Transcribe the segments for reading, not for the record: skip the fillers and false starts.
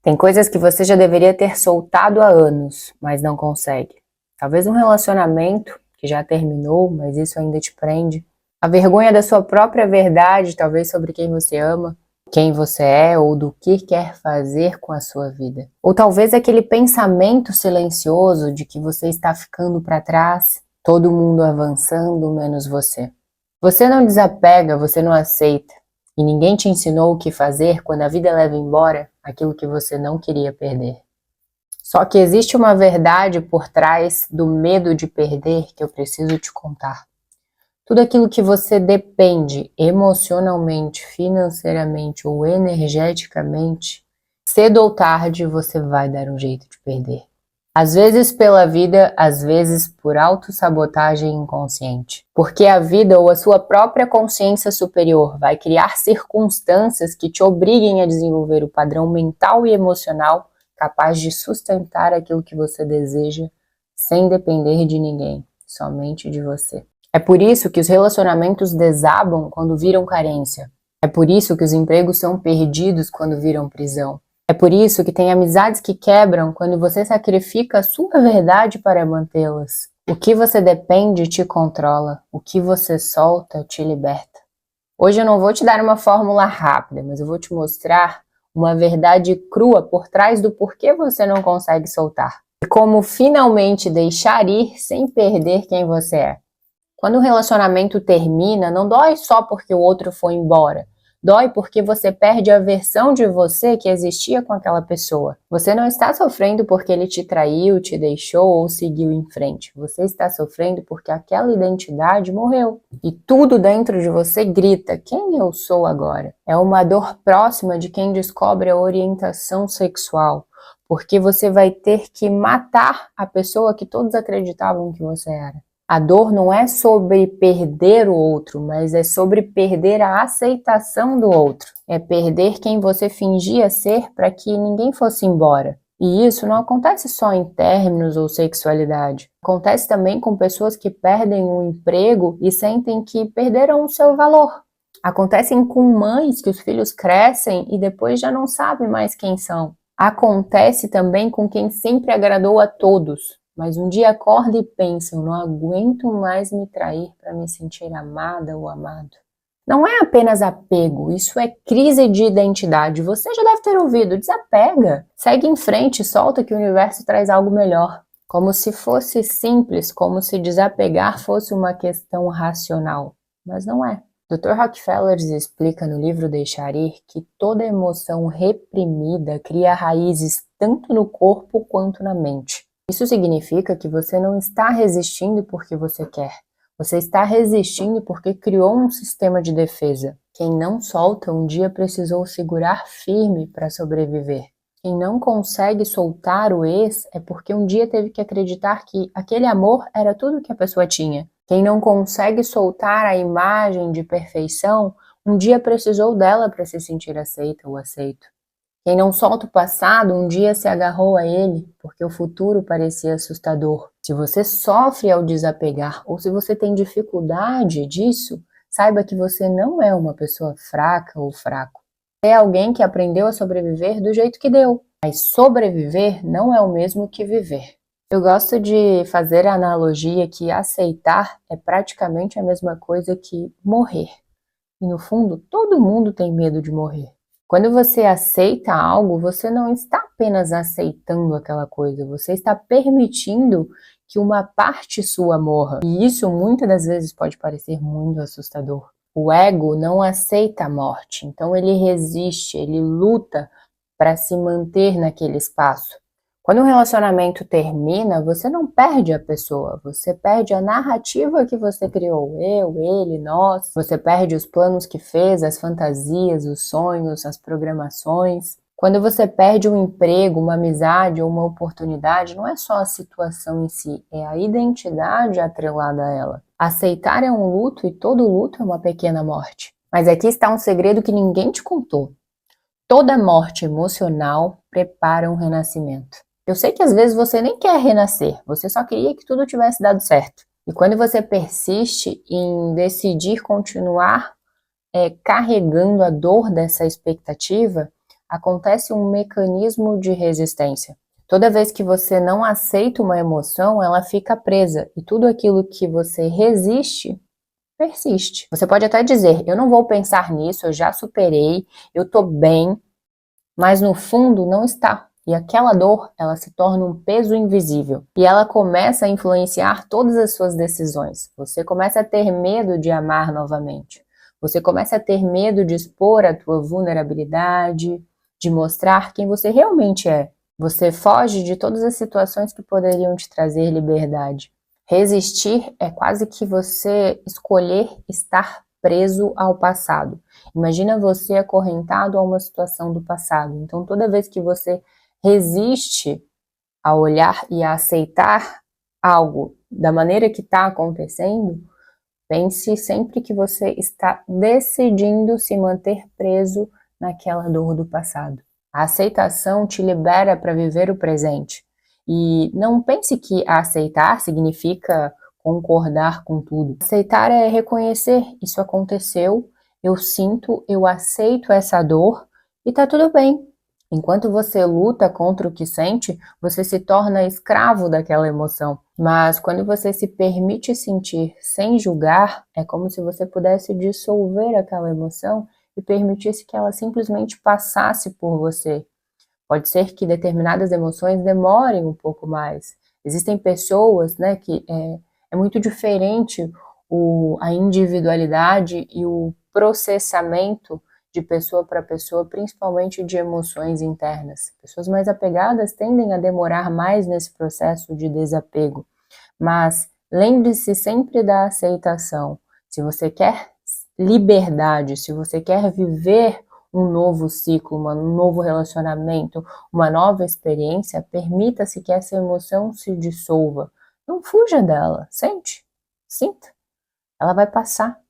Tem coisas que você já deveria ter soltado há anos, mas não consegue. Talvez um relacionamento que já terminou, mas isso ainda te prende. A vergonha da sua própria verdade, talvez sobre quem você ama, quem você é ou do que quer fazer com a sua vida. Ou talvez aquele pensamento silencioso de que você está ficando para trás, todo mundo avançando, menos você. Você não desapega, você não aceita. E ninguém te ensinou o que fazer quando a vida leva embora aquilo que você não queria perder. Só que existe uma verdade por trás do medo de perder que eu preciso te contar. Tudo aquilo que você depende emocionalmente, financeiramente ou energeticamente, cedo ou tarde você vai dar um jeito de perder. Às vezes pela vida, às vezes por autossabotagem inconsciente. Porque a vida ou a sua própria consciência superior vai criar circunstâncias que te obriguem a desenvolver o padrão mental e emocional capaz de sustentar aquilo que você deseja sem depender de ninguém, somente de você. É por isso que os relacionamentos desabam quando viram carência. É por isso que os empregos são perdidos quando viram prisão. É por isso que tem amizades que quebram quando você sacrifica a sua verdade para mantê-las. O que você depende te controla, o que você solta te liberta. Hoje eu não vou te dar uma fórmula rápida, mas eu vou te mostrar uma verdade crua por trás do porquê você não consegue soltar. E como finalmente deixar ir sem perder quem você é. Quando o relacionamento termina, não dói só porque o outro foi embora. Dói porque você perde a versão de você que existia com aquela pessoa. Você não está sofrendo porque ele te traiu, te deixou ou seguiu em frente. Você está sofrendo porque aquela identidade morreu. E tudo dentro de você grita: quem eu sou agora? É uma dor próxima de quem descobre a orientação sexual. Porque você vai ter que matar a pessoa que todos acreditavam que você era. A dor não é sobre perder o outro, mas é sobre perder a aceitação do outro. É perder quem você fingia ser para que ninguém fosse embora. E isso não acontece só em términos ou sexualidade. Acontece também com pessoas que perdem um emprego e sentem que perderam o seu valor. Acontecem com mães que os filhos crescem e depois já não sabem mais quem são. Acontece também com quem sempre agradou a todos, mas um dia acorda e pensa: eu não aguento mais me trair para me sentir amada ou amado. Não é apenas apego, isso é crise de identidade. Você já deve ter ouvido: desapega, segue em frente, solta que o universo traz algo melhor. Como se fosse simples, como se desapegar fosse uma questão racional, mas não é. Dr. Rockefeller explica no livro Deixar Ir que toda emoção reprimida cria raízes tanto no corpo quanto na mente. Isso significa que você não está resistindo porque você quer. Você está resistindo porque criou um sistema de defesa. Quem não solta um dia precisou segurar firme para sobreviver. Quem não consegue soltar o ex é porque um dia teve que acreditar que aquele amor era tudo que a pessoa tinha. Quem não consegue soltar a imagem de perfeição, um dia precisou dela para se sentir aceita ou aceito. Quem não solta o passado, um dia se agarrou a ele, porque o futuro parecia assustador. Se você sofre ao desapegar, ou se você tem dificuldade disso, saiba que você não é uma pessoa fraca ou fraco. É alguém que aprendeu a sobreviver do jeito que deu. Mas sobreviver não é o mesmo que viver. Eu gosto de fazer a analogia que aceitar é praticamente a mesma coisa que morrer. E no fundo, todo mundo tem medo de morrer. Quando você aceita algo, você não está apenas aceitando aquela coisa, você está permitindo que uma parte sua morra. E isso muitas das vezes pode parecer muito assustador. O ego não aceita a morte, então ele resiste, ele luta para se manter naquele espaço. Quando um relacionamento termina, você não perde a pessoa, você perde a narrativa que você criou. Eu, ele, nós. Você perde os planos que fez, as fantasias, os sonhos, as programações. Quando você perde um emprego, uma amizade ou uma oportunidade, não é só a situação em si, é a identidade atrelada a ela. Aceitar é um luto e todo luto é uma pequena morte. Mas aqui está um segredo que ninguém te contou. Toda morte emocional prepara um renascimento. Eu sei que às vezes você nem quer renascer, você só queria que tudo tivesse dado certo. E quando você persiste em decidir continuar carregando a dor dessa expectativa, acontece um mecanismo de resistência. Toda vez que você não aceita uma emoção, ela fica presa, e tudo aquilo que você resiste, persiste. Você pode até dizer, eu não vou pensar nisso, eu já superei, eu tô bem, mas no fundo não está. E aquela dor, ela se torna um peso invisível. E ela começa a influenciar todas as suas decisões. Você começa a ter medo de amar novamente. Você começa a ter medo de expor a tua vulnerabilidade, de mostrar quem você realmente é. Você foge de todas as situações que poderiam te trazer liberdade. Resistir é quase que você escolher estar preso ao passado. Imagina você acorrentado a uma situação do passado. Então, toda vez que você resiste a olhar e a aceitar algo da maneira que está acontecendo, pense sempre que você está decidindo se manter preso naquela dor do passado. A aceitação te libera para viver o presente. E não pense que aceitar significa concordar com tudo. Aceitar é reconhecer, isso aconteceu, eu sinto, eu aceito essa dor e tá tudo bem. Enquanto você luta contra o que sente, você se torna escravo daquela emoção. Mas quando você se permite sentir sem julgar, é como se você pudesse dissolver aquela emoção e permitisse que ela simplesmente passasse por você. Pode ser que determinadas emoções demorem um pouco mais. Existem pessoas, né, que é muito diferente a individualidade e o processamento de pessoa para pessoa, principalmente de emoções internas. Pessoas mais apegadas tendem a demorar mais nesse processo de desapego. Mas lembre-se sempre da aceitação. Se você quer liberdade, se você quer viver um novo ciclo, um novo relacionamento, uma nova experiência, permita-se que essa emoção se dissolva. Não fuja dela, sente, sinta. Ela vai passar.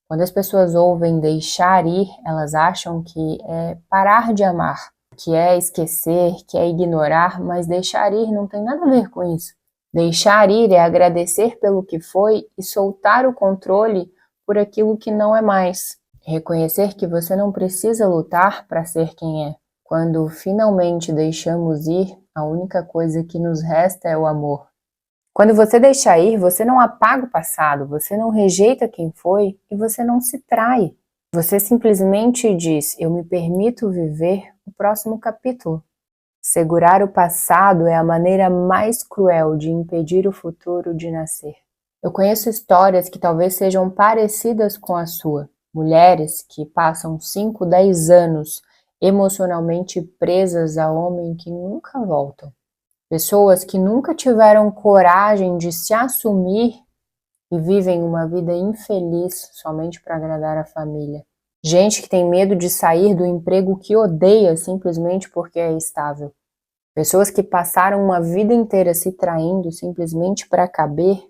Quando as pessoas ouvem deixar ir, elas acham que é parar de amar, que é esquecer, que é ignorar, mas deixar ir não tem nada a ver com isso. Deixar ir é agradecer pelo que foi e soltar o controle por aquilo que não é mais. Reconhecer que você não precisa lutar para ser quem é. Quando finalmente deixamos ir, a única coisa que nos resta é o amor. Quando você deixa ir, você não apaga o passado, você não rejeita quem foi e você não se trai. Você simplesmente diz, eu me permito viver o próximo capítulo. Segurar o passado é a maneira mais cruel de impedir o futuro de nascer. Eu conheço histórias que talvez sejam parecidas com a sua. Mulheres que passam 5, 10 anos emocionalmente presas a homens que nunca voltam. Pessoas que nunca tiveram coragem de se assumir e vivem uma vida infeliz somente para agradar a família. Gente que tem medo de sair do emprego que odeia simplesmente porque é estável. Pessoas que passaram uma vida inteira se traindo simplesmente para caber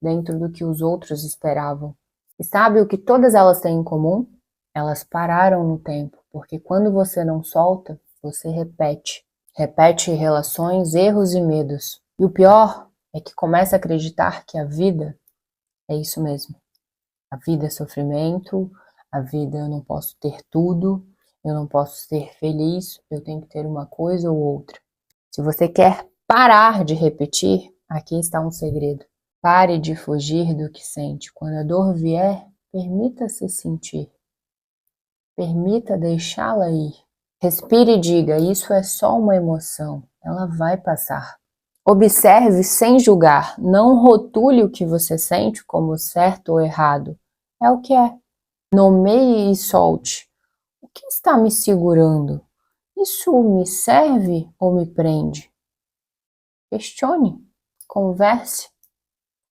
dentro do que os outros esperavam. E sabe o que todas elas têm em comum? Elas pararam no tempo, porque quando você não solta, você repete. Repete relações, erros e medos. E o pior é que começa a acreditar que a vida é isso mesmo. A vida é sofrimento, a vida eu não posso ter tudo, eu não posso ser feliz, eu tenho que ter uma coisa ou outra. Se você quer parar de repetir, aqui está um segredo. Pare de fugir do que sente. Quando a dor vier, permita-se sentir. Permita deixá-la ir. Respire e diga, isso é só uma emoção, ela vai passar. Observe sem julgar, não rotule o que você sente como certo ou errado. É o que é. Nomeie e solte. O que está me segurando? Isso me serve ou me prende? Questione, converse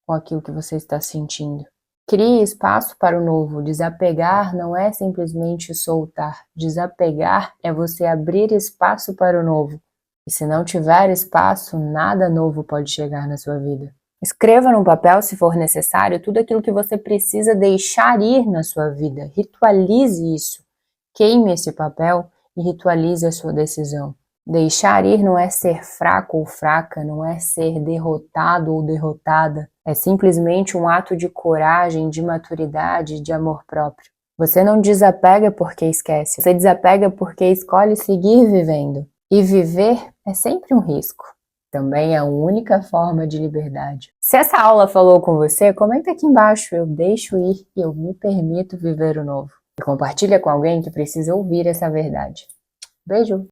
com aquilo que você está sentindo. Crie espaço para o novo. Desapegar não é simplesmente soltar. Desapegar é você abrir espaço para o novo. E se não tiver espaço, nada novo pode chegar na sua vida. Escreva no papel, se for necessário, tudo aquilo que você precisa deixar ir na sua vida. Ritualize isso. Queime esse papel e ritualize a sua decisão. Deixar ir não é ser fraco ou fraca, não é ser derrotado ou derrotada. É simplesmente um ato de coragem, de maturidade, de amor próprio. Você não desapega porque esquece, você desapega porque escolhe seguir vivendo. E viver é sempre um risco. Também é a única forma de liberdade. Se essa aula falou com você, comenta aqui embaixo. Eu deixo ir e eu me permito viver o novo. E compartilha com alguém que precisa ouvir essa verdade. Beijo!